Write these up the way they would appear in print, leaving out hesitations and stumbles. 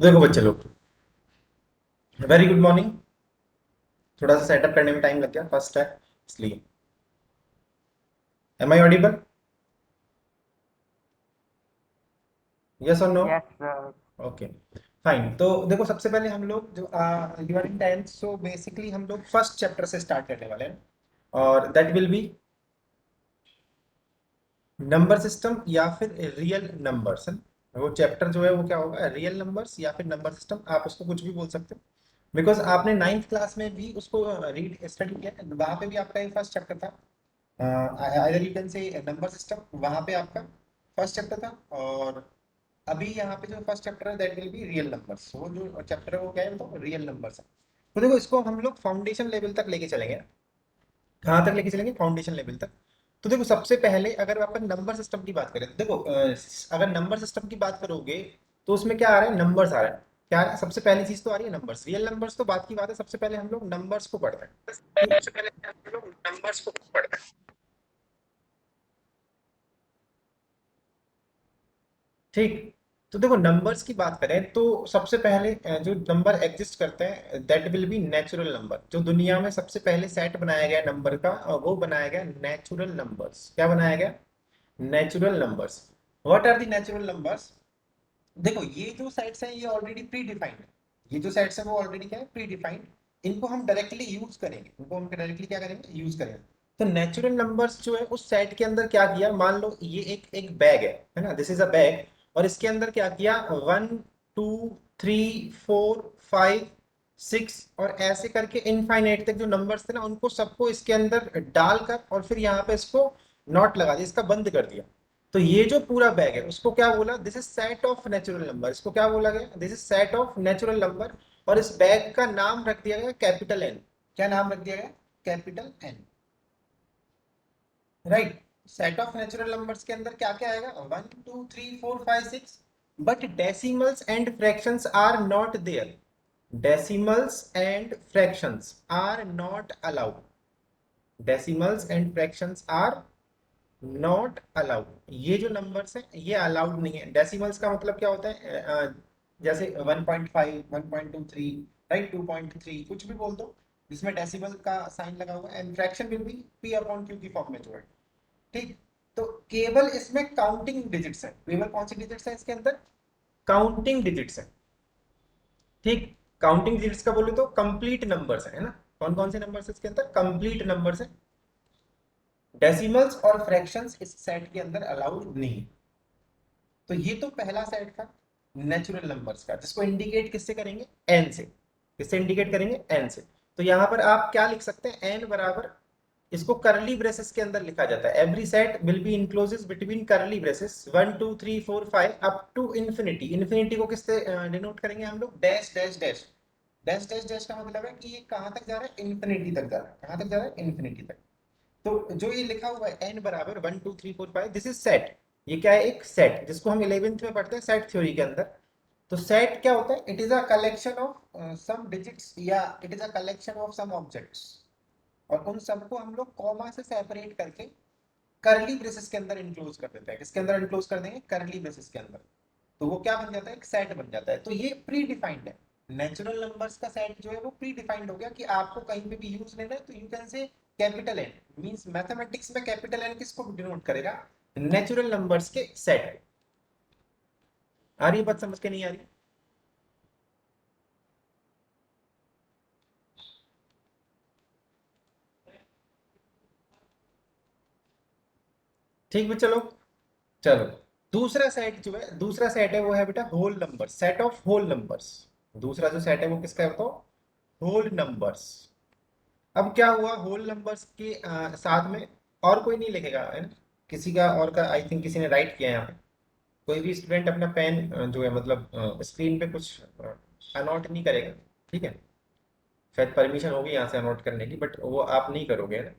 देखो बच्चे लोग, वेरी गुड मॉर्निंग। थोड़ा सा सेटअप करने में टाइम लग गया, फर्स्ट है इसलिए। Am I audible? यस और no? Yes, sir. Okay, fine. तो देखो, सबसे पहले हम लोग जो you are in tenth, so basically हम लोग फर्स्ट चैप्टर से स्टार्ट करने वाले हैं, और that will B number system या फिर रियल नंबर्स। वो चैप्टर जो है वो क्या होगा, रियल नंबर्स या फिर नंबर सिस्टम, आप उसको कुछ भी बोल सकते हो। बिकॉज आपने नाइन्थ क्लास में भी उसको रीड स्टडी किया, वहां पे भी आपका ये फर्स्ट चैप्टर था। आइदर यू कैन से नंबर सिस्टम, वहां पे आपका फर्स्ट चैप्टर था। और अभी यहाँ पे जो फर्स्ट चैप्टर है that will be real numbers. वो जो चैप्टर है वो क्या है, तो रियल नंबर्स है। तो देखो, इसको हम लोग फाउंडेशन लेवल तक लेके चलेंगे। कहाँ तक लेके चलेंगे? फाउंडेशन लेवल तक। तो देखो, सबसे पहले अगर अपन नंबर सिस्टम की बात करें, तो देखो अगर नंबर सिस्टम की बात करोगे तो उसमें क्या आ रहा है, नंबर्स आ रहा है। क्या आ रहा है? सबसे पहली चीज तो आ रही है नंबर्स। रियल नंबर्स तो बात की बात है, सबसे पहले हम लोग नंबर्स को पढ़ते हैं। सबसे पहले हम लोग नंबर्स को पढ़ते हैं। ठीक। तो देखो, नंबर्स की बात करें तो सबसे पहले जो नंबर एग्जिस्ट करते हैं that will B natural number. जो दुनिया में सबसे पहले सेट बनाया गया नंबर का, वो बनाया गया नेचुरल नंबर्स। क्या बनाया गया? Natural numbers. What are the natural numbers? देखो, ये जो सेट्स हैं ये ऑलरेडी प्री डिफाइंड है। ये जो सेट्स हैं वो ऑलरेडी क्या है, प्री डिफाइंड। इनको हम डायरेक्टली यूज करेंगे, इनको हम डायरेक्टली क्या करेंगे, यूज करेंगे। तो नेचुरल नंबर्स जो है उस सेट के अंदर क्या किया, मान लो ये एक एक बैग है ना, दिस इज अ बैग। और इसके अंदर क्या किया, 1 2 3 4 5 6 और ऐसे करके इनफाइनाइट तक जो नंबर्स थे ना, उनको सबको इसके अंदर डालकर और फिर यहाँ पे इसको नॉट लगा दिया, इसका बंद कर दिया। तो ये जो पूरा बैग है उसको क्या बोला, this is set of natural number. इसको क्या बोला गया, this is set of natural number. और इस बैग का नाम रख दिया गया कैपिटल एन। क्या नाम रख दिया गया? Capital N. Right. Set of natural numbers के अंदर क्या क्या आएगा, 1 2 3 4 5 6। But decimals and fractions are not there. Decimals and fractions are not allowed. Decimals and fractions are not allowed. ये जो नंबर्स हैं ये अलाउड नहीं है। डेसिमल्स का मतलब क्या होता है, जैसे 1.5 1.23, राइट, 2.3, कुछ भी बोल दो जिसमें डेसिमल का साइन लगा हुआ है। And fraction will be P upon Q की फॉर्म में जो है। ठीक। तो केवल इसमें काउंटिंग डिजिट्स है। केवल कौन सी डिजिट्स है इसके अंदर? काउंटिंग डिजिट्स है। ठीक। काउंटिंग डिजिट्स का बोले तो कंप्लीट नंबर्स है ना। कौन कौन से नंबर्स है इसके अंदर? कंप्लीट नंबर्स है। डेसिमल्स और फ्रैक्शंस इस सेट के अंदर अलाउड नहीं। तो ये तो पहला सेट था नेचुरल नंबर्स का, जिसको इंडिकेट किससे करेंगे, एन से। किससे इंडिकेट करेंगे? एन से। तो यहां पर आप क्या लिख सकते हैं, एन बराबर, इसको करली ब्रेसेस के अंदर लिखा जाता है। Every set will be encloses between curly braces 1 2 3 4 5 up to infinity. Infinity को किससे डिनोट करेंगे हम लोग? Dash dash dash. Dash dash dash का मतलब है कि ये कहां तक जा रहा है, इन्फिनिटी तक जा रहा है। कहां तक जा रहा है? इन्फिनिटी तक। तो जो ये लिखा हुआ है एन बराबर 1 2 3 4 5, दिस इज सेट। ये क्या है? एक सेट, जिसको हम 11th में पढ़ते हैं सेट थ्योरी के अंदर। तो सेट क्या होता है? It is a collection of some digits, या it is a collection of some objects. और उन सबको हम लोग कॉमा से सेपरेट करके करली ब्रेसेस के अंदर इंक्लोज कर देते हैं। किसके अंदर इंक्लोज कर देंगे? करली ब्रेसेस के अंदर। तो वो क्या बन जाता है? एक सेट बन जाता है। तो ये प्री डिफाइंड है। नेचुरल नंबर्स का सेट जो है वो प्री डिफाइंड हो गया, कि आपको कहीं पे भी यूज लेना है तो you can say capital N. Means mathematics में कैपिटल एन किसको डिनोट करेगा? नेचुरल नंबर्स के सेट। आ रही है बात समझ के? नहीं आ रही? ठीक है, चलो। चलो, दूसरा सेट जो है, दूसरा सेट है वो है बेटा whole number, set of whole numbers. दूसरा जो सेट है वो किसका है बताओ? Whole numbers. अब क्या हुआ, होल नंबर्स के साथ में और कोई नहीं लिखेगा, है ना। किसी का और का आई थिंक किसी ने राइट किया है यहाँ पे। कोई भी स्टूडेंट अपना पेन जो है मतलब स्क्रीन पे कुछ अनोट नहीं करेगा। ठीक है। शायद परमिशन होगी यहाँ से अनोट करने की, बट वो आप नहीं करोगे, है ना।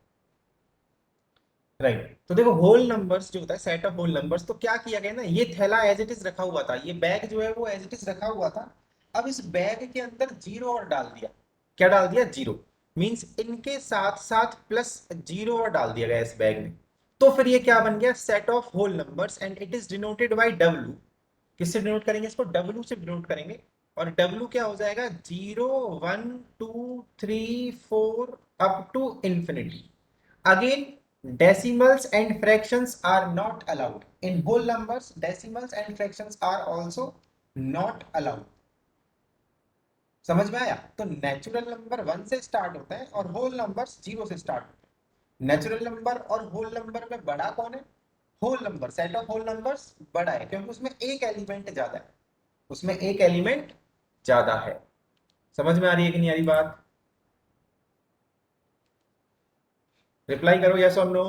राइट। तो देखो, होल नंबर्स जो होता है, सेट ऑफ होल नंबर्स, तो क्या किया गया ना, ये थैला एज इट इज रखा हुआ था, ये बैग जो है वो एज इट इज रखा हुआ था। अब इस बैग के अंदर जीरो और डाल दिया। क्या डाल दिया? जीरो। मींस इनके साथ साथ प्लस जीरो और डाल दिया गया इस बैग में। तो फिर ये क्या बन गया? Set of whole numbers, and it is denoted by W. किससे डिनोट करेंगे इसको? डब्ल्यू से डिनोट करेंगे। और W क्या हो जाएगा, 0 1 2 3 4 up to infinity. Again decimals and fractions are not allowed in whole numbers. Decimals and fractions are also not allowed. समझ में आया? तो नेचुरल नंबर 1 से स्टार्ट होता है और होल नंबर्स 0 से स्टार्ट होते हैं। नेचुरल नंबर और होल नंबर में बड़ा कौन है? Whole number, set of whole numbers बड़ा है, क्योंकि उसमें एक एलिमेंट ज्यादा है, उसमें एक एलिमेंट ज्यादा है। समझ में आ रही है कि नहीं आ रही बात? रिप्लाई करो यस और नो।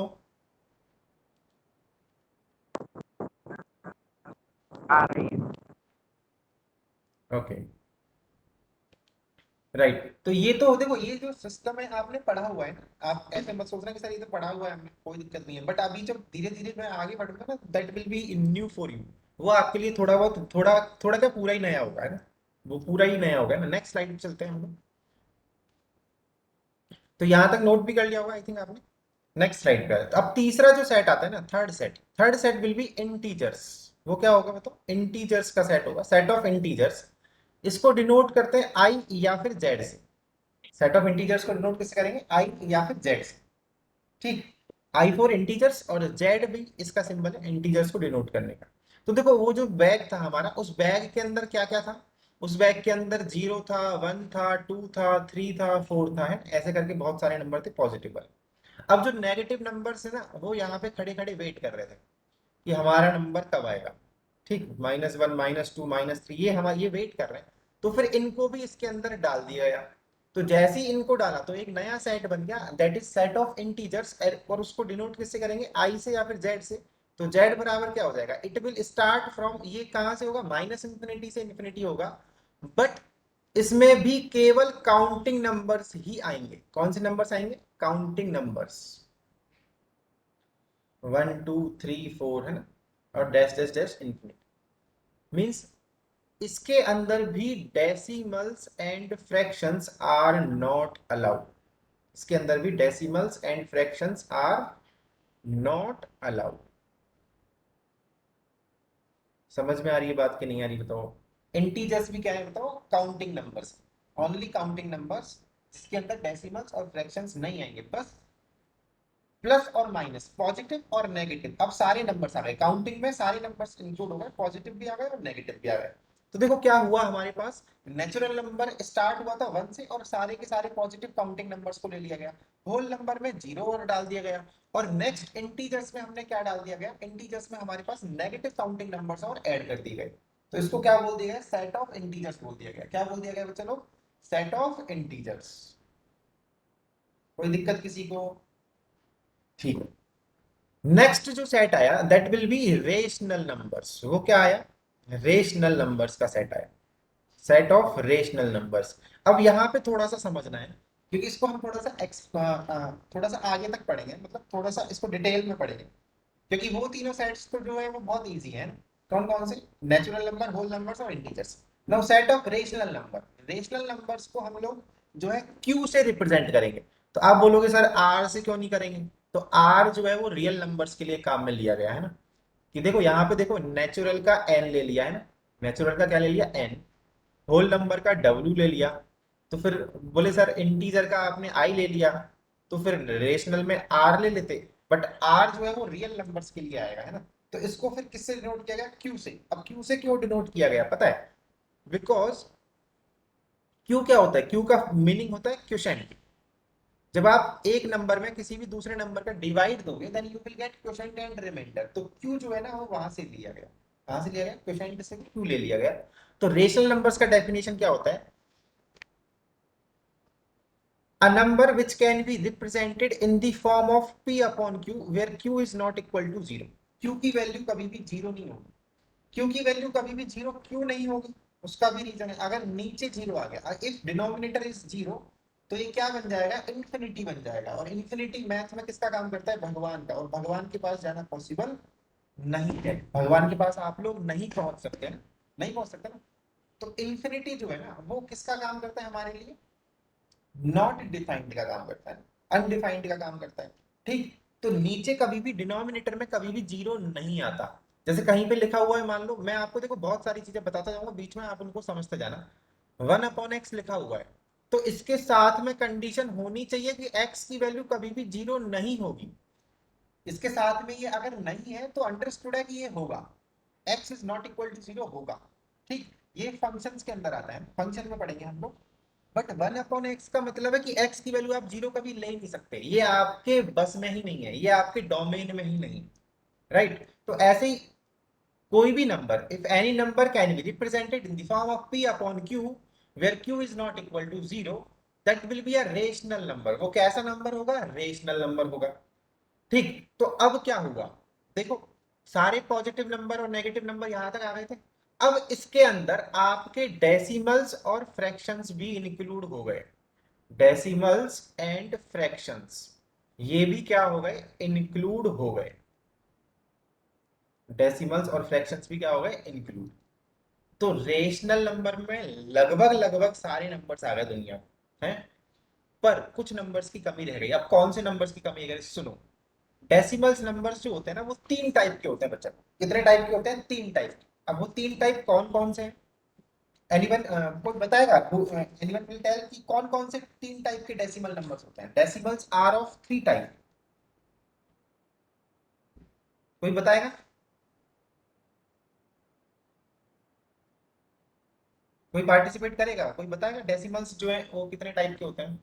आ रही है। Okay right. तो ये तो देखो, ये जो सिस्टम है आपने पढ़ा हुआ है ना, आप ऐसे मत सोचना कि सर ये तो पढ़ा हुआ है हमने, कोई दिक्कत नहीं है। बट अभी जब धीरे धीरे मैं आगे बढ़ूंगा ना, that will B new for you. वो आपके लिए थोड़ा बहुत, थोड़ा थोड़ा क्या पूरा ही नया होगा, है ना? वो पूरा ही नया होगा ना। नेक्स्ट स्लाइड पे चलते हैं हम लोग। तो यहाँ तक नोट भी कर लिया होगा आई थिंक आपने। नेक्स्ट स्लाइड पे अब तीसरा जो सेट आता है ना, third set, third set will B integers. वो क्या होगा बताओ? इंटीजर्स का सेट होगा, सेट ऑफ इंटीजर्स। इसको डिनोट करते हैं आई या फिर जेड से। सेट ऑफ इंटीजर्स को डिनोट किससे करेंगे? आई या फिर जेड से। ठीक, आई फॉर इंटीजर्स और जेड भी इसका सिंबल है इंटीजर्स को डिनोट करने का। तो देखो वो जो बैग था हमारा, उस बैग के अंदर क्या क्या था? उस बैग के अंदर 0 था, 1 था, 2 था, 3 था, 4 था, है ऐसे करके बहुत सारे नंबर थे पॉजिटिव वाले। अब जो नेगेटिव नंबर्स है ना, वो यहाँ पे खड़े खड़े वेट कर रहे थे कि हमारा नंबर कब आएगा। ठीक, -1 -2 -3, ये हमारे ये वेट कर रहे हैं। तो फिर इनको भी इसके अंदर डाल दिया गया। तो जैसे ही इनको डाला तो एक नया सेट बन गया, that is set of integers. और उसको डिनोट किससे करेंगे? आई से या फिर जेड से। तो जेड बराबर क्या हो जाएगा? इट विल स्टार्ट फ्रॉम, ये कहां से होगा? माइनस इंफिनिटी से इंफिनिटी होगा। बट इसमें भी केवल काउंटिंग नंबर्स ही आएंगे। कौन से नंबर्स आएंगे? Counting numbers. 1 2 3 4, है ना? और dash dash dash infinity. Means इसके अंदर भी decimals and fractions are not allowed. इसके अंदर भी decimals and fractions are not allowed. समझ में आ रही है बात कि नहीं आ रही बताओ? इंटीजर्स भी क्या है बताओ? Counting numbers, only counting numbers, जिसके अंदर डेसिमल्स और फ्रैक्शंस नहीं आएंगे। बस प्लस और माइनस, पॉजिटिव और नेगेटिव, अब सारे नंबर्स आ गए काउंटिंग में, सारे नंबर्स इंक्लूड हो गए, पॉजिटिव भी आ गए और नेगेटिव भी आ गए। तो देखो क्या हुआ हमारे पास, नेचुरल नंबर स्टार्ट हुआ था 1 से और सारे के सारे पॉजिटिव काउंटिंग नंबर्स को ले लिया गया। होल नंबर में 0 और डाल दिया गया। और नेक्स्ट इंटीजर्स में हमने क्या डाल दिया गया? इंटीजर्स में हमारे पास नेगेटिव काउंटिंग नंबर्स और ऐड कर दिए गए। तो इसको क्या बोल दिया गया? सेट ऑफ इंटीजर्स बोल दिया गया। क्या बोल दिया गया बच्चों लोग? Set of integers. कोई दिक्कत किसी को? ठीक है। नेक्स्ट जो सेट आया that will B rational numbers. वो क्या आया? रेशनल नंबर्स का सेट आया, सेट ऑफ रेशनल नंबर्स। अब यहाँ पे थोड़ा सा समझना है, क्योंकि इसको हम थोड़ा सा थोड़ा सा आगे तक पढ़ेंगे, मतलब थोड़ा सा इसको डिटेल में पढ़ेंगे। क्योंकि वो तीनों सेट्स तो जो है वो बहुत इजी है ना। कौन कौन से? नेचुरल नंबर, होल नंबर्स और integers. Now set of rational number, rational numbers को हम लोग जो है क्यू से रिप्रेजेंट करेंगे। तो आप बोलोगे सर आर से क्यों नहीं करेंगे? तो आर जो है वो रियल नंबर्स के लिए काम में लिया गया है ना। कि देखो यहाँ पे देखो, नेचुरल का एन ले लिया है ना, नेचुरल का क्या ले लिया? एन। होल नंबर का डब्ल्यू ले लिया। तो फिर बोले सर इंटीजर का आपने आई ले लिया, तो फिर रेशनल में आर ले लेते। बट आर जो है वो रियल नंबर्स के लिए आएगा, है ना? तो इसको फिर किससे डिनोट किया गया? क्यू से। अब क्यू से क्यों डिनोट किया गया पता है? बिकॉज क्यू क्या होता है? क्यू का मीनिंग होता है क्वोशेंट। जब आप एक नंबर में किसी भी दूसरे नंबर का डिवाइड दोगे then you will get quotient and remainder. तो क्यू जो है ना वो वहां से लिया गया। कहां से लिया गया? क्वोशेंट से क्यू ले लिया गया। तो रेशनल नंबर्स का डेफिनेशन क्या होता है? A number which can be represented in the form of p upon q where q is not equal to 0। q की वैल्यू कभी भी 0 नहीं होगी। q की वैल्यू कभी भी 0 क्यों नहीं होगी? उसका भी रीजन है। अगर नीचे 0 आ गया, इफ डिनोमिनेटर इज 0, तो ये क्या बन जाएगा? इंफिनिटी बन जाएगा। और इंफिनिटी मैथ में किसका काम करता है? भगवान का। और भगवान के पास जाना पॉसिबल नहीं है। भगवान के पास आप लोग नहीं पहुंच सकते ना, नहीं पहुंच सकते ना। तो इंफिनिटी जो है ना वो किसका काम करता है हमारे लिए? नॉट डिफाइंड का काम करता है, अनडिफाइंड का काम करता है। ठीक, तो नीचे कभी भी डिनोमिनेटर में कभी भी 0 नहीं आता। जैसे कहीं पे लिखा हुआ है, मान लो मैं आपको देखो बहुत सारी चीजें बताता जाऊंगा, बीच में आप उनको समझते जाना। 1/x लिखा हुआ है, तो इसके साथ में कंडीशन होनी चाहिए कि x की वैल्यू कभी भी 0 नहीं होगी। इसके साथ में ये अगर नहीं है तो अंडरस्टूड है कि ये होगा, x is not equal to 0 होगा। ठीक, ये फंक्शंस के अंदर आता है, फंक्शन में पढ़ेंगे हम लोग। बट 1/x का मतलब है कि x की वैल्यू आप 0 कभी ले नहीं सकते, ये आपके बस में ही नहीं है, ये आपके डोमेन में ही नहीं। राइट, तो ऐसे ही कोई भी number, if any number can be represented in the form of p upon q, where q is not equal to 0, that will be a rational number. वो कैसा नंबर होगा? रेशनल नंबर होगा। ठीक, तो अब क्या हुआ, देखो सारे पॉजिटिव नंबर और नेगेटिव नंबर यहां तक आ गए थे। अब इसके अंदर आपके डेसिमल्स और फ्रैक्शंस भी इंक्लूड हो गए। डेसिमल्स एंड फ्रैक्शंस ये भी क्या हो गए? इंक्लूड हो गए। डेसिमल्स और फ्रैक्शंस भी क्या हो गए? इंक्लूड। तो रेशनल नंबर में लगभग लगभग सारे नंबर्स आ गए दुनिया में, हैं? पर कुछ नंबर्स की कमी रह गई। अब कौन से नंबर्स की कमी है? सुनो, डेसिमल्स नंबर्स जो होते हैं ना, वो 3 टाइप के होते हैं बच्चा। कितने टाइप के होते हैं? 3 टाइप के। अब वो 3 टाइप कौन कौन से हैं? एनीवन कोई बताएगा? एनीवन विल टेल कि कौन कौन से 3 टाइप के डेसिमल नंबर्स होते हैं? Decimals are of 3 type. कोई बताएगा? कोई पार्टिसिपेट करेगा? कोई बताएगा डेसिमल्स जो है वो कितने टाइप के होते हैं?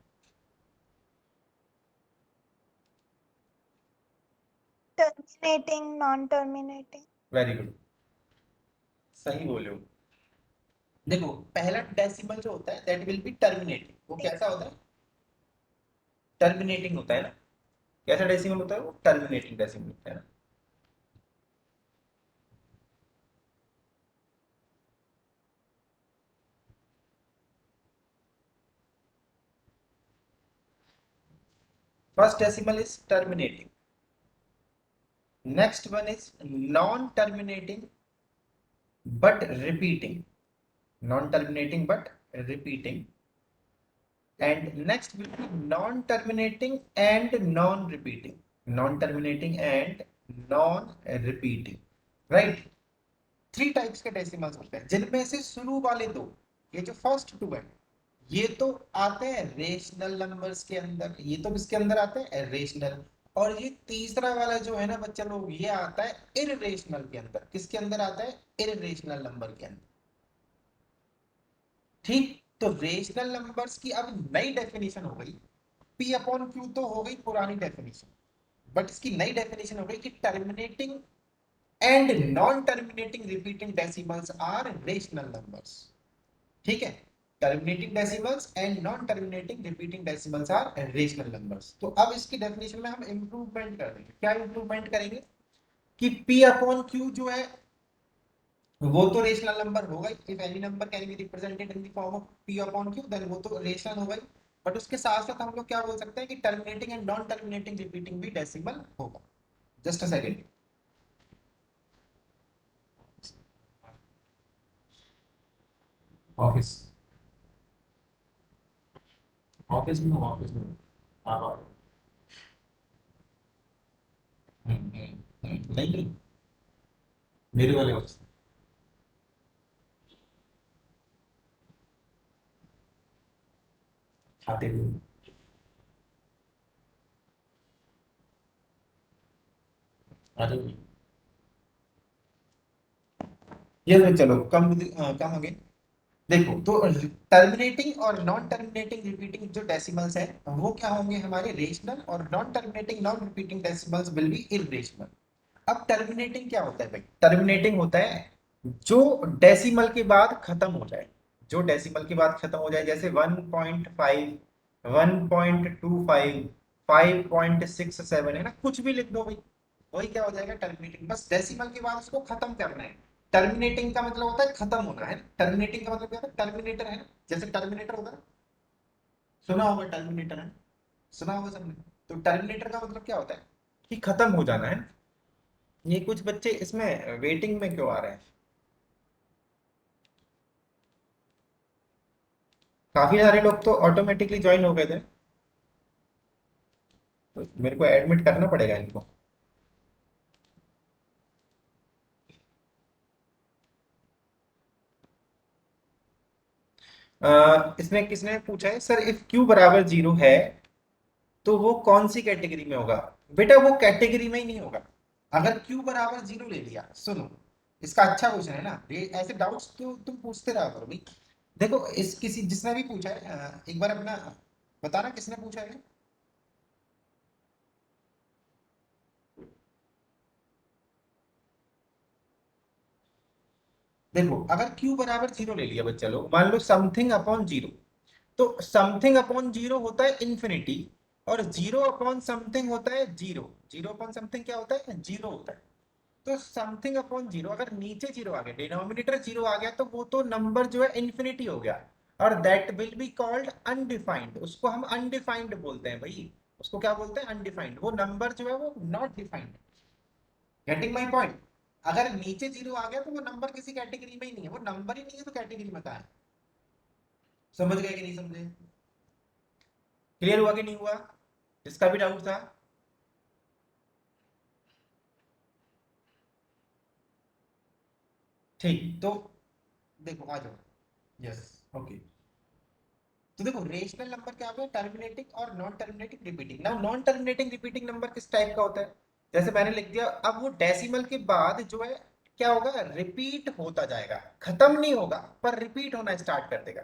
Terminating, non terminating. Very good, सही बोले हो। देखो, पहला डेसिमल जो होता है दैट विल बी टर्मिनेटिंग। वो कैसा होता है? टर्मिनेटिंग होता है ना। कैसा डेसिमल होता है वो? टर्मिनेटिंग डेसिमल होता है ना। First decimal is terminating. Next one is non terminating but repeating. Non terminating but repeating. And next will be non terminating and non repeating. Non terminating and non repeating. Right? 3 types के decimals होते हैं, जिनमें से शुरू वाले दो, ये जो फर्स्ट टू है, ये तो आते हैं रेशनल नंबर्स के अंदर। ये तो किसके अंदर आते हैं? रेशनल। और ये तीसरा वाला जो है ना बच्चा लोग, ये आता है इररेशनल के अंदर। किसके अंदर आता है? इररेशनल नंबर के अंदर। ठीक, तो रेशनल नंबर्स की अब नई डेफिनेशन हो गई। पी अपॉन क्यू तो हो गई पुरानी डेफिनेशन, बट इसकी नई डेफिनेशन हो गई कि terminating and non terminating repeating decimals are rational numbers. ठीक है, terminating decimals and non terminating repeating decimals are rational numbers. तो अब इसकी डेफिनेशन में हम इंप्रूवमेंट कर देंगे। क्या इंप्रूवमेंट करेंगे? कि पी अपॉन क्यू जो है वो तो रेशनल नंबर होगा। If any number can be represented in the form of p upon q, then वो तो रेशनल होगा ही। बट उसके साथ साथ हम लोग क्या बोल सकते हैं कि terminating and non terminating repeating भी डेसिमल होगा। Just a second. Office office में हूँ, ऑफिस में। हाँ हाँ। नहीं, मेरे वाले ऑफिस। खाते हुए। अरे ये तो चलो कम हो गए। देखो, तो टर्मिनेटिंग और नॉन टर्मिनेटिंग रिपीटिंग जो डेसिमल्स है वो क्या होंगे हमारे? रेशनल। और non terminating non repeating decimals will be irrational. अब टर्मिनेटिंग क्या होता है भाई? टर्मिनेटिंग होता है जो डेसिमल के बाद खत्म हो जाए। जो डेसिमल के बाद खत्म हो जाए, जैसे 1.5, 1.25, 5.67 है ना, कुछ भी लिख दो भाई, वही क्या हो जाएगा? टर्मिनेटिंग। बस डेसिमल के बाद उसको खत्म करना है। टर्मिनेटिंग का मतलब होता है खत्म होना है। टर्मिनेटिंग का मतलब क्या होता है? टर्मिनेटर है ना, जैसे टर्मिनेटर होता है, सुना होगा टर्मिनेटर है, सुना होगा सबने। तो टर्मिनेटर का मतलब क्या होता है? कि खत्म हो जाना है। ये कुछ बच्चे इसमें वेटिंग में क्यों आ रहे हैं? काफी सारे लोग तो ऑटोमेटिकली ज्वाइन हो गए थे, तो मेरे को एडमिट करना पड़ेगा इनको। इसमें किसने पूछा है सर, इफ क्यू बराबर 0 है तो वो कौन सी कैटेगरी में होगा? बेटा वो कैटेगरी में ही नहीं होगा। अगर क्यू बराबर 0 ले लिया, सुनो, इसका अच्छा क्वेश्चन है ना, ये ऐसे डाउट्स तो तुम पूछते रहा करो भाई। देखो इस किसी जिसने भी पूछा है एक बार अपना बताना किसने पूछा है। देखो अगर q बराबर 0 ले लिया बच्चा लोग, मान लो समथिंग अपॉन 0, तो समथिंग अपॉन 0 होता है इन्फिनिटी, और 0 अपॉन समथिंग होता है 0। 0 अपॉन समथिंग क्या होता है? 0 होता है। तो समथिंग अपॉन 0, अगर नीचे 0 आ गया, डिनोमिनेटर 0 आ गया, तो वो तो नंबर जो है इन्फिनिटी हो गया, और that will be called undefined. उसको हम अनडिफाइंड बोलते हैं भाई। उसको क्या बोलते हैं? अनडिफाइंड। वो नंबर जो है वो not defined. Getting my point? अगर नीचे 0 आ गया तो वो नंबर किसी कैटेगरी में ही नहीं है, वो नंबर ही नहीं है तो कैटेगरी में कहाँ है? समझ गए कि नहीं समझे? क्लियर हुआ कि नहीं हुआ? जिसका भी डाउट था। ठीक, तो देखो आ जाओ। Yes, okay. तो देखो रेशनल नंबर क्या होता है? टर्मिनेटिंग और non terminating repeating. Now non terminating repeating number किस टाइप का होता है? जैसे मैंने लिख दिया, अब वो डेसिमल के बाद जो है क्या होगा? रिपीट होता जाएगा, खत्म नहीं होगा पर रिपीट होना स्टार्ट कर देगा।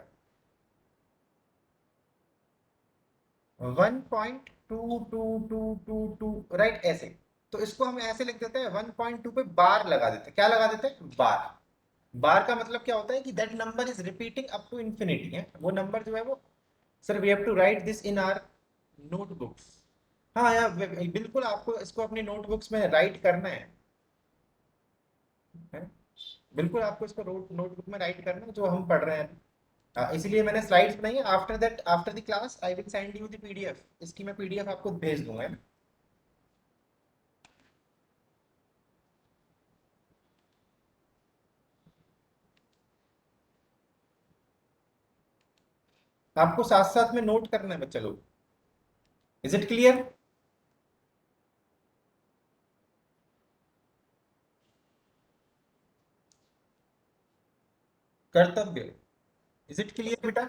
1.2222 राइट, ऐसे। तो इसको हम ऐसे लिख देते हैं, 1.2 पे बार लगा देते हैं। क्या लगा देते हैं? बार। बार का मतलब क्या होता है कि that number is repeating up to infinity है, वो नंबर जो है वो। Sir we have to write this in our notebooks. हाँ यार बिल्कुल आपको इसको अपनी नोटबुक्स में राइट करना है? बिल्कुल आपको इसको नोटबुक में राइट करना है जो हम पढ़ रहे हैं। इसलिए मैंने स्लाइड्स बनाई है। After that, after the class I will send you the PDF. इसकी मैं पीडीएफ आपको भेज दूंगा, है ना? आपको साथ साथ में नोट करना है बच्चा लोग। Is it clear? कर्तव्य। इज इट क्लियर बेटा?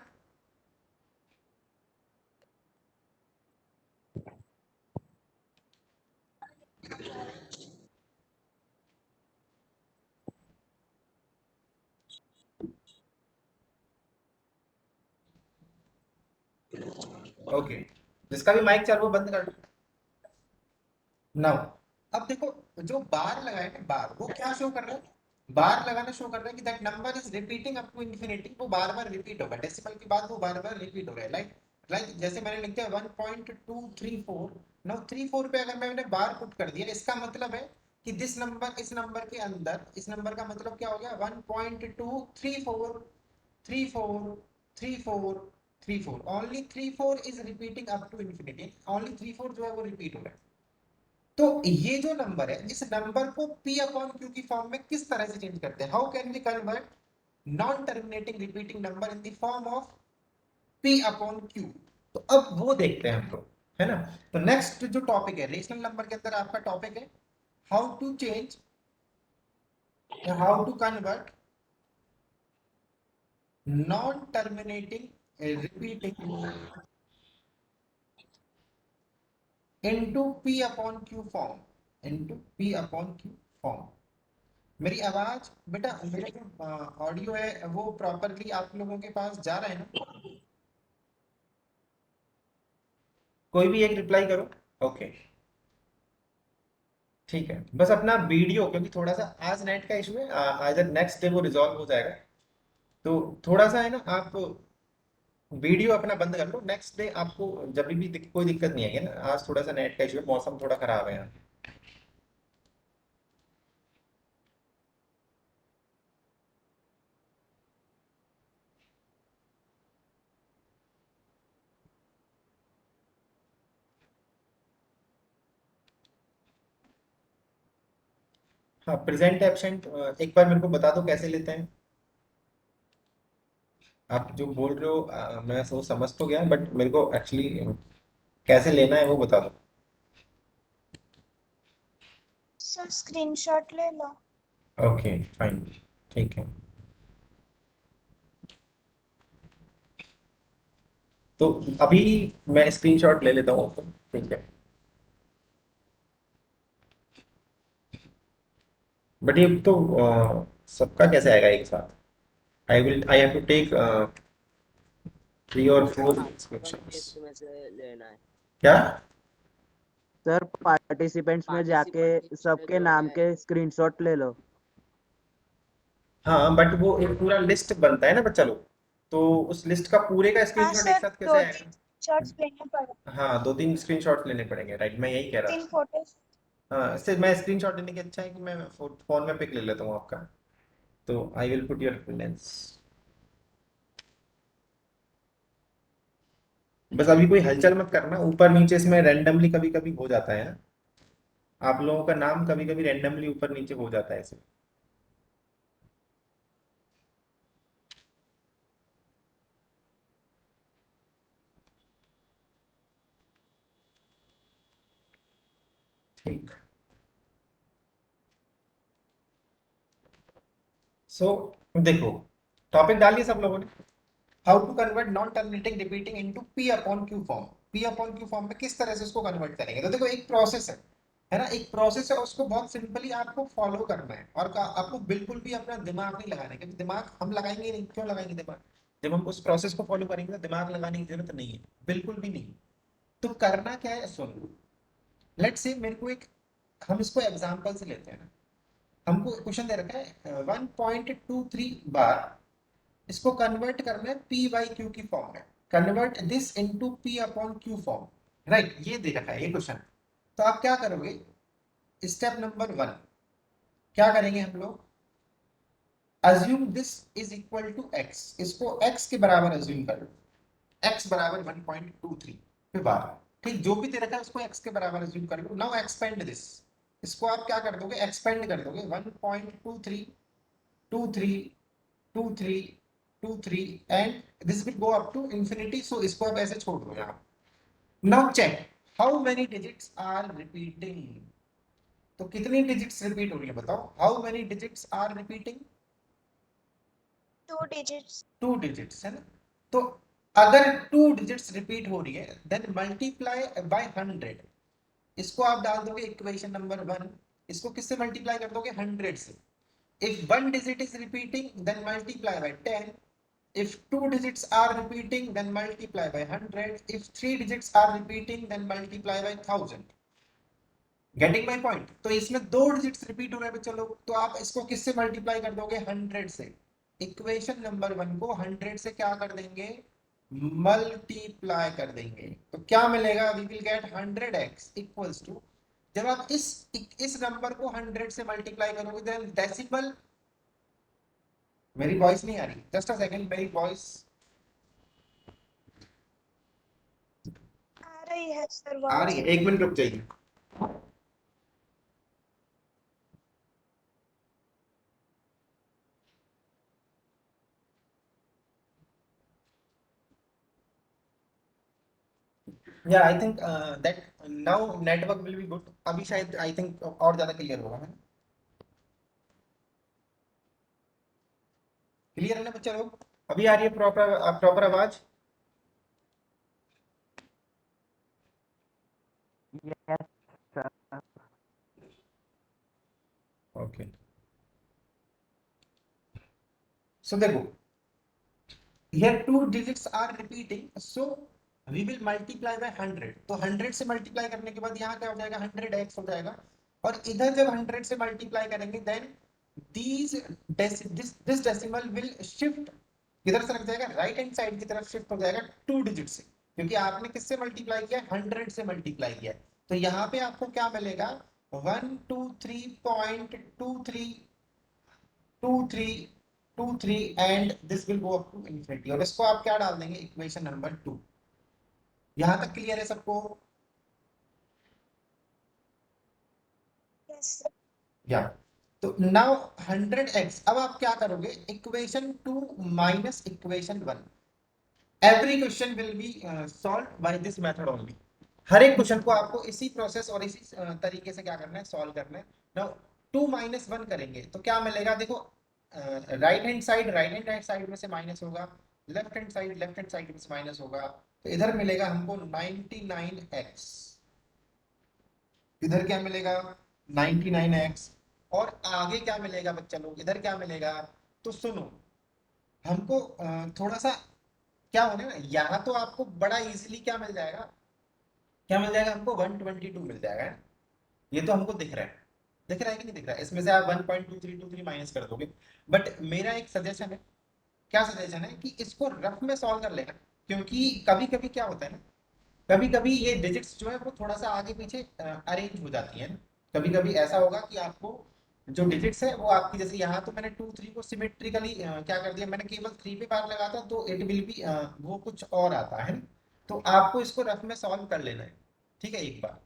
ओके, जिसका भी माइक चालू है, बंद कर दो। नाउ अब देखो, जो बार लगाए ना, बार वो क्या शो कर रहा है? बार लगाना शो कर रहा है कि that number is repeating up to infinity. वो बार बार रिपीट होगा, डेसिमल के बाद वो बार बार रिपीट हो रहा है। लाइक लाइक जैसे मैंने लिख दिया 1.234। नाउ 34 पे अगर मैंने बार पुट कर दिया, इसका मतलब है कि दिस नंबर, इस नंबर के अंदर, इस नंबर का मतलब क्या हो गया? 1.234 34 34 34। Only 34 is repeating up to infinity. Only 34 जो है वो रिपीट हो रहा है। तो ये जो नंबर है, इस नंबर को p अपॉन क्यू की फॉर्म में किस तरह से चेंज करते हैं? How can we convert non terminating repeating number in the form of p upon Q? तो अब वो देखते हैं हम लोग, है ना? तो नेक्स्ट जो टॉपिक है रेशनल नंबर के अंदर, आपका टॉपिक है how to change, how to convert non terminating repeating into p upon q form, into p upon q form. मेरी आवाज बेटा, मेरा जो ऑडियो है वो प्रॉपरली आप लोगों के पास जा रहा है ना? कोई भी एक रिप्लाई करो। ओके, ठीक है। बस अपना वीडियो, क्योंकि थोड़ा सा आज नेट का इशू है, आज नेक्स्ट डे वो रिजॉल्व हो जाएगा। तो थोड़ा सा है ना, आप वीडियो अपना बंद कर लो। नेक्स्ट डे आपको जब भी कोई दिक्कत नहीं आएगी ना। आज थोड़ा सा नेट का इशू है, मौसम थोड़ा खराब है यहाँ। हाँ, प्रेजेंट एब्सेंट एक बार मेरे को बता दो कैसे लेते हैं। आप जो बोल रहे हो मैं वो समझ तो गया, बट मेरे को एक्चुअली कैसे लेना है वो बता दो। सर स्क्रीनशॉट ले लो। ओके फाइन, ठीक है। तो अभी मैं स्क्रीनशॉट ले लेता हूँ, ठीक है। बट ये तो सबका कैसे आएगा एक साथ? आई हैव टू टेक 3 और 4 इंस्क्रिप्शंस। लिस्ट में से लेना है। क्या? सर पार्टिसिपेंट्स में जाके सबके नाम के स्क्रीनशॉट ले लो। हाँ, बट वो एक पूरा लिस्ट बनता है ना बच्चा लोग, तो उस लिस्ट का पूरे का हाँ स्क्रीनशॉट एक सर, साथ कैसे 2-3 आएगा? शॉट्स लेने पड़े, हाँ, 2-3 स्क्रीनशॉट लेने पड़ेंगे, राइट, मैं यही कह रहा 3 था। फोटोज। हाँ, इससे मैं स्क्रीनशॉट लेने की अच्छा है कि मैं फोन में पिक ले लेता हूँ आपका। तो I will put your attendance. बस अभी कोई हलचल मत करना, ऊपर नीचे इसमें रैंडमली कभी कभी हो जाता है ना, आप लोगों का नाम कभी कभी रैंडमली ऊपर नीचे हो जाता है ऐसे। ठीक। सो देखो, टॉपिक डालिए सब लोगों ने। How to convert non terminating repeating into P upon Q form. P upon Q form में किस तरह से उसको कन्वर्ट करेंगे? तो देखो, एक प्रोसेस है ना, एक प्रोसेस है, उसको बहुत सिंपली आपको फॉलो करना है, और आपको बिल्कुल भी अपना दिमाग नहीं लगाना है, क्योंकि दिमाग हम लगाएंगे नहीं। क्यों लगाएंगे दिमाग? जब हम उस प्रोसेस को फॉलो करेंगे तो दिमाग लगाने की जरूरत नहीं है, बिल्कुल भी नहीं। तो करना क्या है, सुनो। लेट्स से मेरे को एक, हम इसको एग्जांपल से लेते हैं ना। हमको क्वेश्चन दे रखा है 1.23 बार, इसको कन्वर्ट करना है पी बाई क्यू की फॉर्म में। Convert this into P upon Q form, right, ये दे रखा है ये क्वेश्चन। तो आप क्या करोगे? स्टेप नंबर 1, क्या करेंगे हम लोग? Assume this is equal to X, इसको एक्स के बराबर अज्यूम कर लो। एक्स बराबर 1.23 पे बार, ठीक, जो भी दे रखा है उसको एक्स के बराबर अज्यूम कर लो। नाउ एक्सपेंड दिस, इसको आप क्या कर दोगे? एक्सपेंड कर दोगे। 1.23 23 23 23 and this will go up to infinity. So इसको आप ऐसे छोड़ दो यहाँ। Now check how many digits are repeating. तो कितनी डिजिट्स रिपीट हो रही है बताओ? How many digits are repeating? 2 digits। 2 digits है ना। तो अगर 2 डिजिट्स रिपीट हो रही है देन मल्टीप्लाई बाय 100। इसको आप डाल दोगे इक्वेशन नंबर 1। इसको किससे मल्टीप्लाई कर दोगे? 100 से। If one digit is repeating, then multiply by 10. If 2 digits are repeating, then multiply by 100. If 3 digits are repeating, then multiply by 1000. Getting my point? तो इसमें 2 digits repeat हो रहे हैं चलो, तो आप इसको किससे multiply कर दोगे? 100 से। इक्वेशन नंबर 1 को 100 से क्या कर देंगे? मल्टीप्लाई कर देंगे। तो क्या मिलेगा? We will get 100x equals to, जब आप इस नंबर को 100 से मल्टीप्लाई करोगे देन डेसिमल। मेरी वॉइस नहीं आ रही, जस्ट अ सेकंड, मेरी वॉइस आ रही है सर आ रही वॉइस। है? 1 मिनट रुक जाइए। या I think that now network will be good. अभी शायद आई थिंक और ज्यादा क्लियर होगा, है क्लियर है ना बच्चा लोग? अभी आ रही है प्रॉपर प्रॉपर आवाज? Yes sir. ओके। सो देखो, here 2 digits are repeating, so we will multiply by 100। तो 100 से मल्टीप्लाई करने के बाद यहाँ क्या हो जाएगा? 100x हो जाएगा। और इधर जब 100 से मल्टीप्लाई करेंगे then these this decimal will shift, किधर से रख जाएगा? राइट हैंड साइड की तरफ शिफ्ट हो जाएगा 2 डिजिट से, क्योंकि आपने किससे मल्टीप्लाई किया? 100 से मल्टीप्लाई किया। तो यहाँ पे आपको क्या मिलेगा? 123.2323 and this will go up to infinity. और इसको आप क्या डाल देंगे? Equation number 2। यहाँ तक क्लियर है सबको? Yes sir. या तो नाउ 100x, अब आप क्या करोगे? Equation 2 minus equation 1। Every question will be solve by this method only. हर एक क्वेश्चन को आपको इसी प्रोसेस और इसी तरीके से क्या करना है? सॉल्व करना है। नाउ 2 माइनस 1 करेंगे तो क्या मिलेगा? देखो, राइट हैंड साइड में से माइनस होगा, लेफ्ट हैंड साइड में से माइनस होगा, तो इधर मिलेगा हमको 99x, इधर क्या मिलेगा 99x, और आगे क्या मिलेगा बच्चा लोग, इधर क्या मिलेगा। तो सुनो, हमको थोड़ा सा क्या होने ना, यहाँ तो आपको बड़ा इजीली क्या मिल जाएगा, क्या मिल जाएगा हमको 122 मिल जाएगा, है ना? ये तो हमको दिख रहा है, दिख रहा है कि नहीं दिख रहा है, इसमें से आप 1.2323 माइनस कर दोगे। बट मेरा एक सजेशन है, क्या सजेशन है कि इसको रफ में सॉल्व कर लेना, क्योंकि कभी कभी क्या होता है ना, कभी कभी ये डिजिट्स जो है वो थोड़ा सा आगे पीछे अरेंज हो जाती है ना। कभी कभी ऐसा होगा कि आपको जो डिजिट्स है वो आपकी, जैसे यहाँ तो मैंने 2 3 को सिमेट्रिकली क्या कर दिया, मैंने केवल 3 पे बार लगाता तो इट विल बी वो कुछ और आता है ना। तो आपको इसको रफ में सॉल्व कर लेना है, ठीक है एक बार।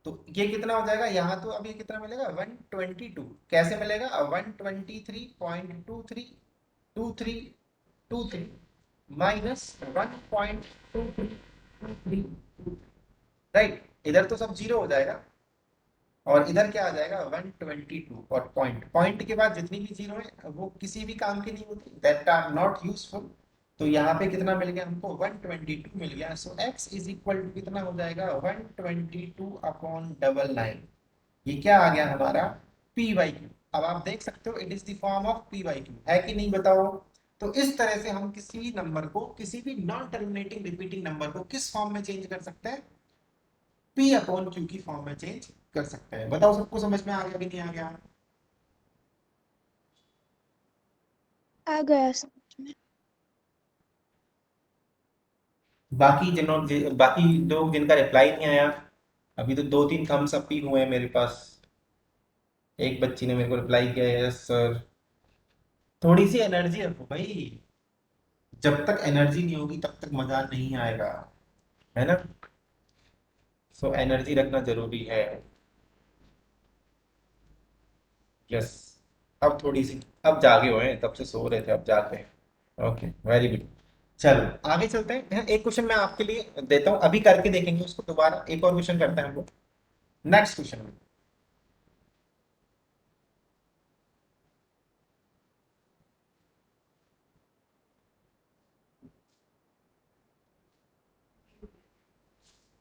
तो ये कितना हो जाएगा, यहाँ तो अब ये कितना मिलेगा 122, कैसे मिलेगा 123.232323 माइनस 1.2323, राइट, इधर तो सब जीरो हो जाएगा और इधर क्या आ जाएगा 122, और पॉइंट पॉइंट के बाद जितनी भी जीरो है वो किसी भी काम की नहीं होती, दैट आर नॉट यूजफुल। तो यहाँ पे कितना मिल गया हमको 122 मिल गया, सो x इज इक्वल टू कितना हो जाएगा 122/99। ये क्या आ गया हमारा पी बाई क्यू। अब आप देख सकते हो it is the form of P by Q, है कि नहीं बताओ। तो इस तरह से हम किसी नंबर को, किसी भी नॉन टर्मिनेटिंग रिपीटिंग नंबर को किस फॉर्म में चेंज कर सकते हैं, पी अपॉन क्यू की फॉर्म में चेंज कर सकते हैं। बताओ सबको समझ में आ गया कि नहीं आ गया। आ गया समझ में। बाकी लोग जिनका रिप्लाई नहीं आया, अभी तो 2 3 थम्स अप ही हुए हैं मेरे पास। एक बच्ची ने मेरे को रिप्लाई किया यस सर। थोड़ी सी एनर्जी रखो भाई, जब तक एनर्जी नहीं होगी तब तक मजा नहीं आएगा, है ना। सो एनर्जी रखना जरूरी है। यस, अब थोड़ी सी, अब जागे हुए हैं, तब से सो रहे थे अब जागे हैं। Okay very good. चलो आगे चलते हैं, एक क्वेश्चन मैं आपके लिए देता हूँ, अभी करके देखेंगे उसको दोबारा, एक और क्वेश्चन करते हैं हम लोग। नेक्स्ट क्वेश्चन,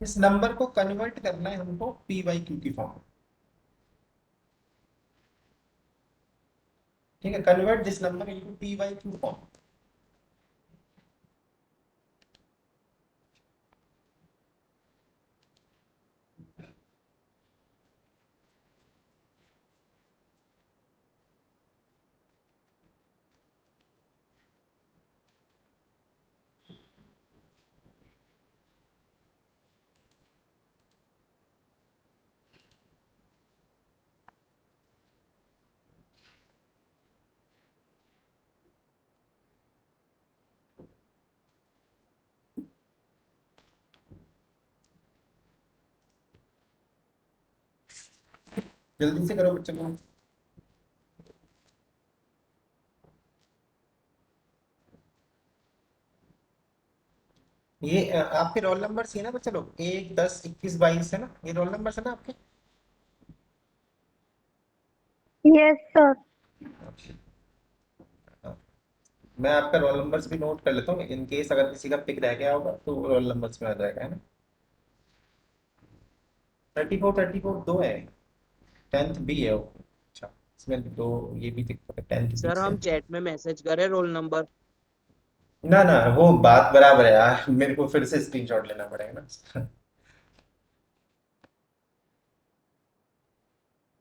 इस नंबर को कन्वर्ट करना है हमको पी बाई क्यू की फॉर्म, ठीक है, convert this number into P by Q form. जल्दी से करो बच्चों को। ये आपके रोल नंबर है ना बच्चे लोग, 1 10 21 22 है ना, ये रोल नंबर है ना आपके। Yes sir. हाँ, मैं आपका रोल नंबर्स भी नोट कर लेता हूँ, इन केस अगर किसी का पिक रह गया होगा तो रोल नंबर्स में आ जाएगा, है ना। 34 दो है, 10th बी है वो। अच्छा, इसमें दो ये भी दिक्कत है, 10th बी सर से। हम चैट में मैसेज करें रोल नंबर। ना ना, वो बात बराबर है यार, मेरे को फिर से स्क्रीनशॉट लेना पड़ेगा ना।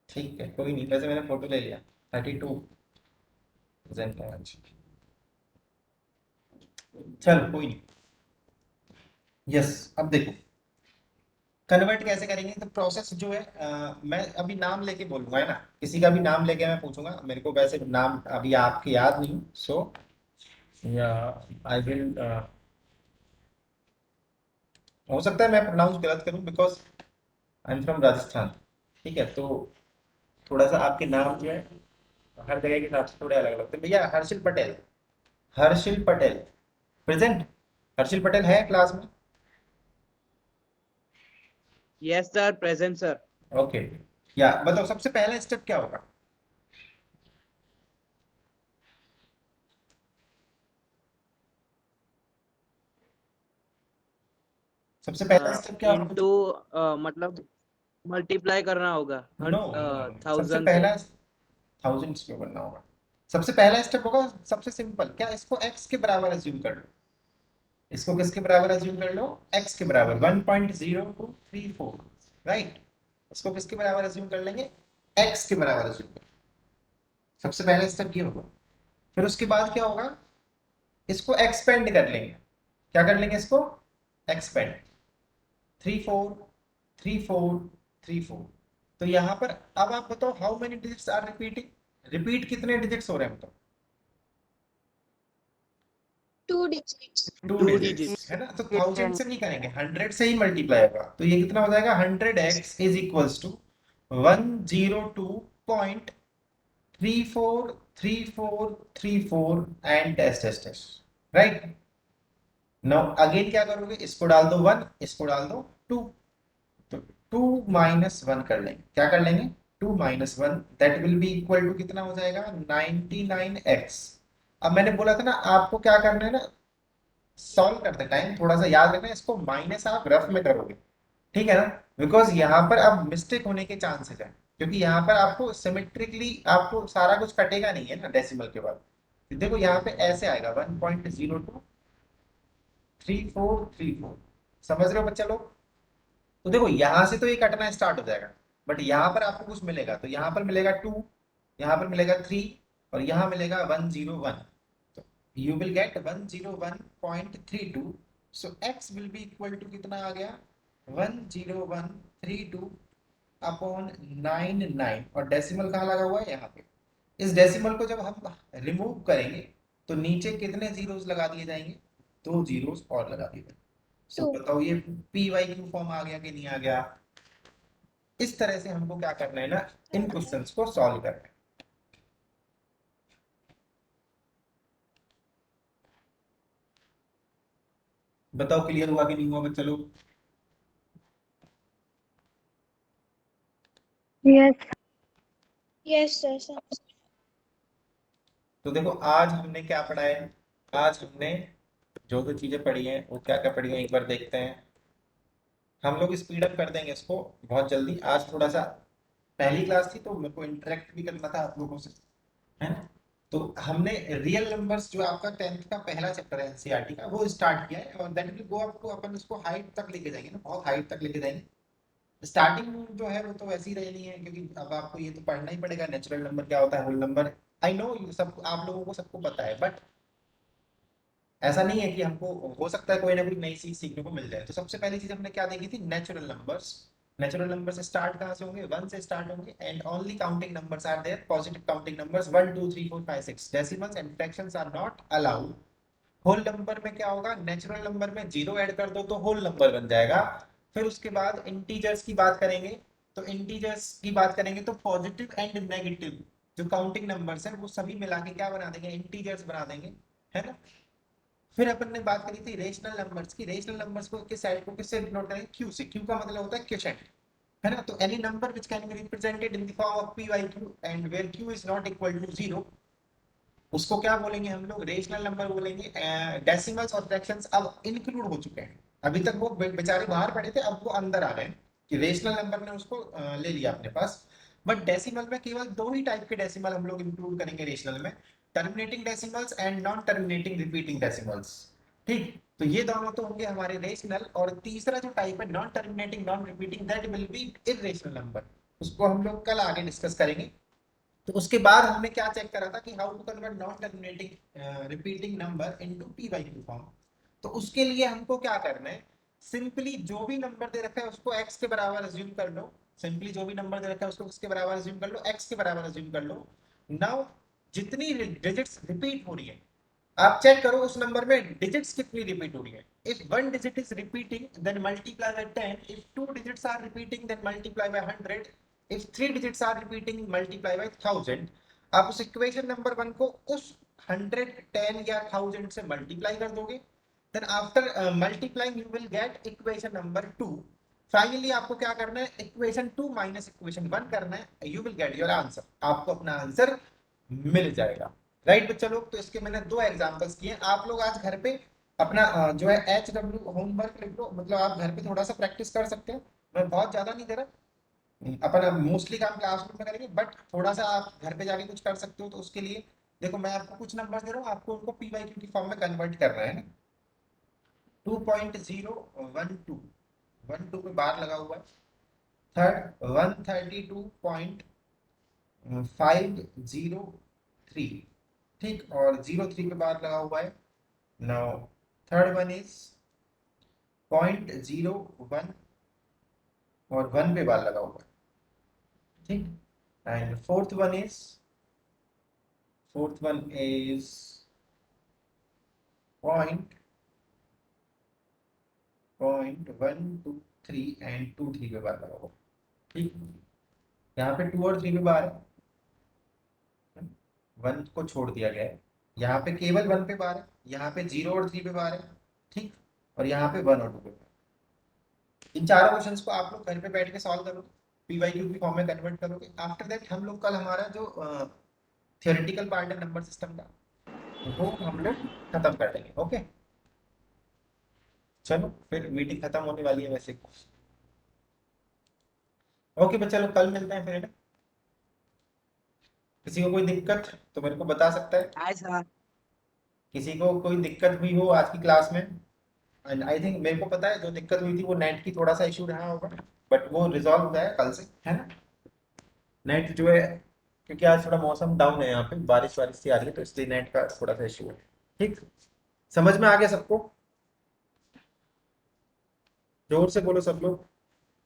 ठीक है कोई नहीं, वैसे मैंने फोटो ले लिया, 32 प्रेजेंट है आज। चल कोई नहीं। यस, अब देखो कन्वर्ट कैसे करेंगे, तो प्रोसेस जो है मैं अभी नाम लेके बोलूंगा, है ना, किसी का भी नाम लेके मैं पूछूंगा, मेरे को वैसे नाम अभी आपके याद नहीं, सो या आई विल, हो सकता है मैं प्रोनाउंस गलत करूं because I am from Rajasthan, ठीक है। तो थोड़ा सा आपके नाम जो है हर जगह के हिसाब से थोड़े अलग लगते हैं। भैया हर्षिल पटेल, हर्षिल पटेल प्रेजेंट, हर्षिल पटेल है क्लास में। Yes sir, present sir. Okay, या बताओ सबसे पहला स्टेप क्या होगा। सबसे पहला स्टेप क्या होगा? इनटू मतलब मल्टीप्लाई करना होगा नो, सबसे 1000 से। पहला थाउजेंड्स क्यों करना होगा? सबसे पहला स्टेप होगा सबसे सिंपल, क्या इसको x के बराबर अज्यूम कर लो। इसको किसके बराबर अज्यूम कर लो? x के बराबर 1.0234, राइट। इसको किसके बराबर अज्यूम कर लेंगे? x के बराबर अज्यूम कर। सबसे पहला स्टेप ये होगा। फिर उसके बाद क्या होगा? इसको एक्सपेंड कर लेंगे। क्या कर लेंगे इसको? एक्सपेंड। 3 4 3 4 3 4। तो यहाँ पर अब आप बताओ how many digits are repeating? Repeat कितने डिजिट्स हो रहे हैं बताओ? 2 digits. 2 2 digits digits. है ना। तो 1000 से नहीं करेंगे, 100 से ही मल्टीप्लाई होगा। तो ये कितना हो जाएगा? 100x is equals to 102.343434 and dash dash dash, right. Now again क्या करोगे? इसको डाल दो 1, इसको डाल दो 2। तो 2 माइनस 1 कर लेंगे। क्या कर लेंगे? 2 minus 1 that will be equal to कितना हो जाएगा? 99x। अब मैंने बोला था ना आपको क्या करना है ना, सॉल्व करते टाइम थोड़ा सा याद रखना, इसको माइनस आप रफ में करोगे, ठीक है ना। बिकॉज यहाँ पर अब मिस्टेक होने के चांसेस है, क्योंकि यहाँ पर आपको सिमेट्रिकली आपको सारा कुछ कटेगा नहीं है ना डेसिमल के बाद। देखो यहाँ पे ऐसे आएगा 1.023434। समझ रहे हो बच्चा लोग? तो देखो यहाँ से तो ये कटना स्टार्ट हो जाएगा, बट यहाँ पर आपको कुछ मिलेगा। तो यहाँ पर मिलेगा 2, यहाँ पर मिलेगा 3, और यहाँ मिलेगा 101। तो you will get 101.32। So x will be equal to कितना आ गया? 10132 अपॉन 99। और डेसिमल कहाँ लगा हुआ है? यहाँ पे। इस डेसिमल को जब हम रिमूव करेंगे तो नीचे कितने जीरोस लगा दिए जाएंगे? 2 जीरोस और लगा दिए जाएंगे। सो 2. बताओ ये पी वाई क्यू फॉर्म आ गया कि नहीं आ गया? इस तरह से हमको क्या करना है ना, इन क्वेश्चंस को सॉल्व करना है। बताओ क्लियर हुआ कि नहीं हुआ बच्चा लोग? Yes. Yes, sir. तो देखो आज हमने क्या पढ़ा है। आज हमने जो जो चीजें पढ़ी हैं वो क्या क्या पढ़ी हैं एक बार देखते हैं। हम लोग स्पीड अप कर देंगे इसको बहुत जल्दी। आज थोड़ा सा पहली क्लास थी तो मेरे को इंटरेक्ट भी करना था आप लोगों से, है ना। तो हमने रियल नंबर्स जो आपका 10th का पहला चैप्टर है एनसीईआरटी का वो स्टार्ट किया है, और that will go up to, अपन इसको हाइट तक लेके जाएंगे ना, बहुत हाइट तक लेके जाएंगे। स्टार्टिंग जो है वो तो वैसी रहनी है, क्योंकि अब आपको ये तो पढ़ना ही पड़ेगा नेचुरल नंबर क्या होता है, होल नंबर। आई नो सब आप लोगों को सबको पता है, बट ऐसा नहीं है कि हमको, हो सकता है कोई ना कोई नई चीज सीखने को मिल जाए। तो सबसे पहली चीज हमने क्या देखी थी? Natural numbers. नेचुरल नंबर से स्टार्ट कहाँ से होंगे? 1 से स्टार्ट होंगे, and only counting numbers are there, positive counting numbers 1 2 3 4 5 6। Decimals and fractions are not allowed. Whole number में क्या होगा? नेचुरल नंबर में जीरो ऐड कर दो तो होल नंबर बन जाएगा। फिर उसके बाद इंटीजर्स की बात करेंगे। तो इंटीजर्स की बात करेंगे तो पॉजिटिव एंड नेगेटिव जो काउंटिंग नंबर्स हैं वो सभी मिला के क्या बना देंगे? इंटीजर्स बना देंगे, है ना। फिर अपन ने बात करी थी रेशनल नंबर्स की। रेशनल नंबर्स को किस साइड को किससे डिनोट करेंगे? क्यू से। क्यू का मतलब होता है क्वोशिएंट, है ना। तो any number which can be represented in the form of p by q and where q is not equal to 0, उसको क्या बोलेंगे हम लोग? रेशनल नंबर बोलेंगे। डेसिमल्स और फ्रैक्शंस अब इंक्लूड हो चुके हैं। अभी तक वो बेचारे बाहर पड़े थे, अब वो अंदर आ गए कि रेशनल नंबर ने उसको ले लिया अपने पास। बट डेसिमल में केवल दो ही टाइप के डेसिमल हम लोग इंक्लूड करेंगे रेशनल में, terminating decimals and non terminating repeating decimals. ठीक, तो ये दोनों तो होंगे हमारे रेशनल, और तीसरा जो टाइप है non terminating non repeating, that will B irrational number. उसको हम लोग कल आगे डिस्कस करेंगे। तो उसके बाद हमने क्या चेक करा था कि how to convert non terminating repeating number into P by Q form. तो उसके लिए हमको क्या करना है? सिंपली जो भी नंबर दे रखा है उसको x के बराबर अज्यूम कर लो। सिंपली जो भी नंबर दे रखा है उसको किसके बराबर अज्यूम कर लो? x के बराबर अज्यूम कर लो। नाउ जितनी डिजिट्स रिपीट हो रही है आप चेक करो उस नंबर में डिजिट्स कितनी रिपीट हो रही है। If one digit is repeating then multiply by 10, if two digits are repeating then multiply by 100, if 3 digits are repeating multiply by 1000। आप उस इक्वेशन नंबर 1 को उस 100 10 या 1000 से मल्टीप्लाई कर दोगे, then after multiplying you will get equation number 2। Finally आपको क्या करना है? इक्वेशन 2 माइनस इक्वेशन 1 करना है, you will get your answer. आपको अपना आंसर मिल जाएगा, राइट बच्चा लोग। तो इसके मैंने दो एग्जांपल्स किए। आप लोग आज घर पे अपना जो है HW होमवर्क लिख लो, मतलब आप घर पे थोड़ा सा प्रैक्टिस कर सकते हो, मैं बहुत ज़्यादा नहीं दे रहा, अपन मोस्टली काम क्लासरूम में करेंगे, बट थोड़ा सा आप घर पे जाके कुछ कर सकते हो, तो उसके लिए देखो मैं आपको कुछ नंबर दे रहा हूँ, आपको उनको PYQ की फॉर्म में कन्वर्ट करना है ना। 2.012, 12 पे बार लगा हुआ है। थर्ड 132.503, ठीक, और 03 पे बार लगा हुआ है। नाउ थर्ड वन इज 0.01 और 1 पे बार लगा हुआ है, ठीक। And fourth one is .123 and 2 3 पे बार लगा हुआ है, ठीक। यहाँ पे 2 और 3 पे बार है, 1 को छोड़ दिया गया है, यहाँ पे केवल 1 पे बार है, यहाँ पे 0 और 3 पे बार है, ठीक, और यहाँ पे 1 और 2 पे बार है। इन चारों क्वेश्चंस को आप लोग घर पे बैठ के सॉल्व करोगे, PYQ की फॉर्म में कन्वर्ट करोगे। आफ्टर दैट हम लोग कल हमारा जो थियोरेटिकल पार्ट है नंबर सिस्टम का, वो हम लोग खत्म कर देंगे। ओके, चलो फिर मीटिंग खत्म होने वाली है वैसे। ओके बच्चा लोग, कल मिलते हैं फिर, है ना? किसी को कोई दिक्कत तो मेरे को बता सकता है, हाय सर। किसी को कोई दिक्कत हुई हो आज की क्लास में। एंड आई थिंक मेरे को पता है जो दिक्कत हुई थी वो नेट की थोड़ा सा इशू रहा होगा, बट वो रिजॉल्व हो गया कल से, है ना। नेट जो है, क्योंकि आज थोड़ा मौसम डाउन है, यहाँ पे बारिश वारिश सी आ रही है, तो इसलिए नेट का थोड़ा सा इशू है, ठीक। समझ में आ गया सबको? जोर से बोलो सब लोग,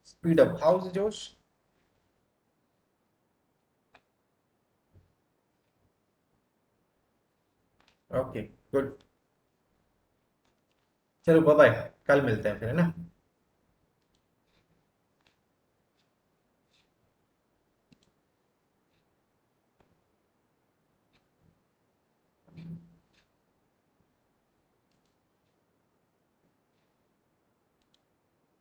स्पीड अप, हाउस जोश। Okay, good. चलो बाय बाय, कल मिलते हैं फिर, है ना।